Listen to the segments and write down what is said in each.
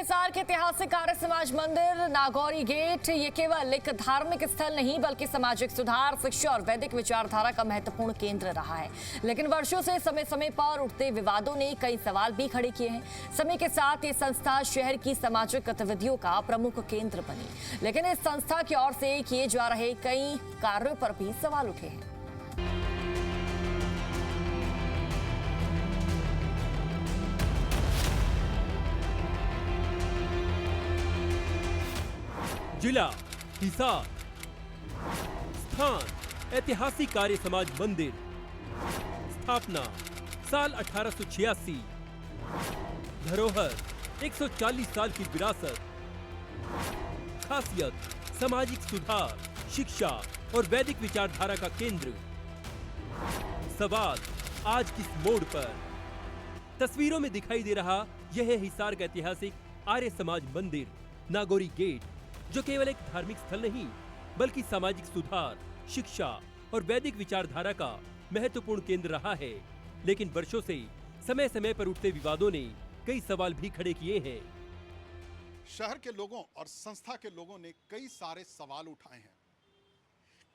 हिसार के ऐतिहासिक आर्य समाज मंदिर नागौरी गेट ये केवल एक धार्मिक स्थल नहीं बल्कि सामाजिक सुधार, शिक्षा और वैदिक विचारधारा का महत्वपूर्ण केंद्र रहा है। लेकिन वर्षों से समय समय पर उठते विवादों ने कई सवाल भी खड़े किए हैं। समय के साथ ये संस्था शहर की सामाजिक गतिविधियों का प्रमुख केंद्र बनी, लेकिन इस संस्था की ओर से किए जा रहे कई कार्यों पर भी सवाल उठे हैं। जिला हिसार, स्थान ऐतिहासिक आर्य समाज मंदिर, स्थापना साल 1886, धरोहर 140 साल की विरासत, खासियत सामाजिक सुधार, शिक्षा और वैदिक विचारधारा का केंद्र। सवाल आज किस मोड़ पर? तस्वीरों में दिखाई दे रहा यह है हिसार का ऐतिहासिक आर्य समाज मंदिर नागौरी गेट, जो केवल एक धार्मिक स्थल नहीं बल्कि सामाजिक सुधार, शिक्षा और वैदिक विचारधारा का महत्वपूर्ण केंद्र रहा है। लेकिन वर्षों से समय समय पर उठते विवादों ने कई सवाल भी खड़े किए हैं। शहर के लोगों और संस्था के लोगों ने कई सारे सवाल उठाए हैं।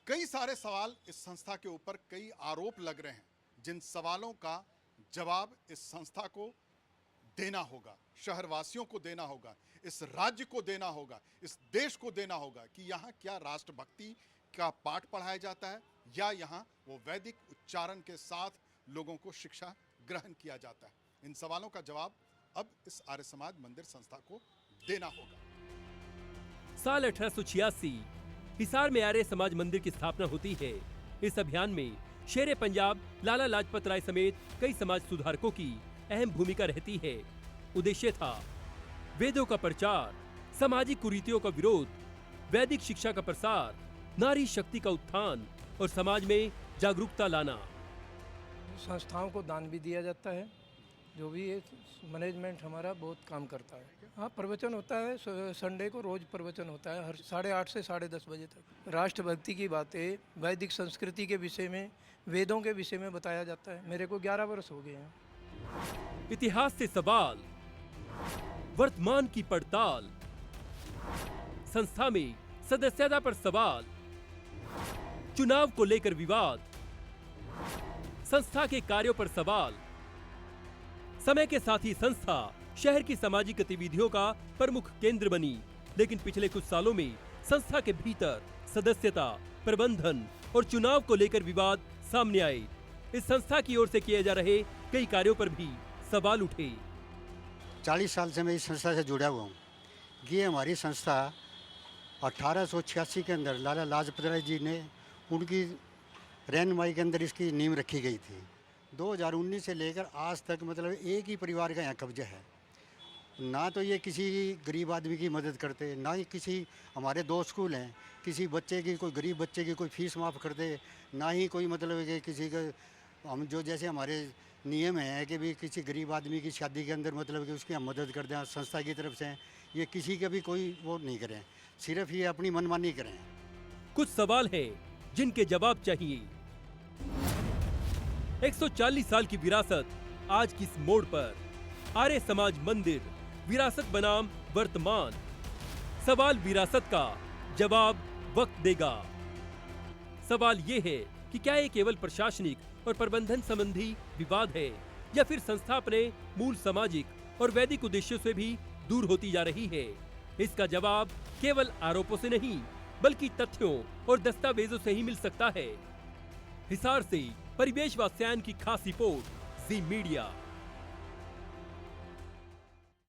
कई सारे सवाल इस संस्था के ऊपर, कई आरोप लग रहे हैं, जिन सवालों का जवाब इस संस्था को देना होगा, शहरवासियों को देना होगा, इस राज्य को देना होगा, इस देश को देना होगा कि यहाँ क्या राष्ट्रभक्ति का पाठ पढ़ाया जाता है या यहाँ वो वैदिक उच्चारण के साथ लोगों को शिक्षा ग्रहण किया जाता है। इन सवालों का जवाब अब इस आर्य समाज मंदिर संस्था को देना होगा। साल 1886 हिसार में आर्य समाज मंदिर की स्थापना होती है। इस अभियान में शेरे पंजाब लाला लाजपत राय समेत कई समाज सुधारकों की अहम भूमिका रहती है। उद्देश्य था वेदों का प्रचार, सामाजिक कुरीतियों का विरोध, वैदिक शिक्षा का प्रसार, नारी शक्ति का उत्थान और समाज में जागरूकता लाना। संस्थाओं को दान भी दिया जाता है। जो भी ये मैनेजमेंट हमारा बहुत काम करता है। हाँ, प्रवचन होता है, संडे को रोज प्रवचन होता है, हर 8:30 से 10:30 बजे तक। राष्ट्रभक्ति की बातें, वैदिक संस्कृति के विषय में, वेदों के विषय में बताया जाता है। मेरे को 11 वर्ष हो गए हैं। इतिहास से सवाल, वर्तमान की पड़ताल, संस्था में सदस्यता पर सवाल, चुनाव को लेकर विवाद, संस्था के कार्यों पर सवाल। समय के साथ ही संस्था शहर की सामाजिक गतिविधियों का प्रमुख केंद्र बनी, लेकिन पिछले कुछ सालों में संस्था के भीतर सदस्यता, प्रबंधन और चुनाव को लेकर विवाद सामने आए। इस संस्था की ओर से किए जा रहे कई कार्यों पर भी सवाल उठे। 40 साल से मैं इस संस्था से जुड़ा हुआ हूँ। ये हमारी संस्था 1886 के अंदर लाला लाजपत राय जी ने उनकी रहनुमाई के अंदर इसकी नींव रखी गई थी। 2019 से लेकर आज तक मतलब एक ही परिवार का यहाँ कब्जा है। ना तो ये किसी गरीब आदमी की मदद करते, ना ही किसी, हमारे 2 स्कूल हैं, किसी बच्चे की, कोई गरीब बच्चे की कोई फीस माफ़ करते, ना ही कोई मतलब कि किसी का, हम जो जैसे हमारे नियम है कि भी किसी गरीब आदमी की शादी के अंदर मतलब कि उसकी हम मदद कर दें संस्था की तरफ से, ये किसी का भी कोई वो नहीं करें, सिर्फ ये अपनी मनमानी करें। कुछ सवाल हैं जिनके जवाब चाहिए। 140 साल की विरासत आज किस मोड़ पर? आर्य समाज मंदिर विरासत बनाम वर्तमान। सवाल विरासत का, जवाब वक्त देगा। सवाल ये है कि क्या ये केवल प्रशासनिक और प्रबंधन संबंधी विवाद है या फिर संस्था अपने मूल सामाजिक और वैदिक उद्देश्यों से भी दूर होती जा रही है? इसका जवाब केवल आरोपों से नहीं बल्कि तथ्यों और दस्तावेजों से ही मिल सकता है। हिसार से परिवेश वात्स्यायन की खास रिपोर्ट, जी मीडिया।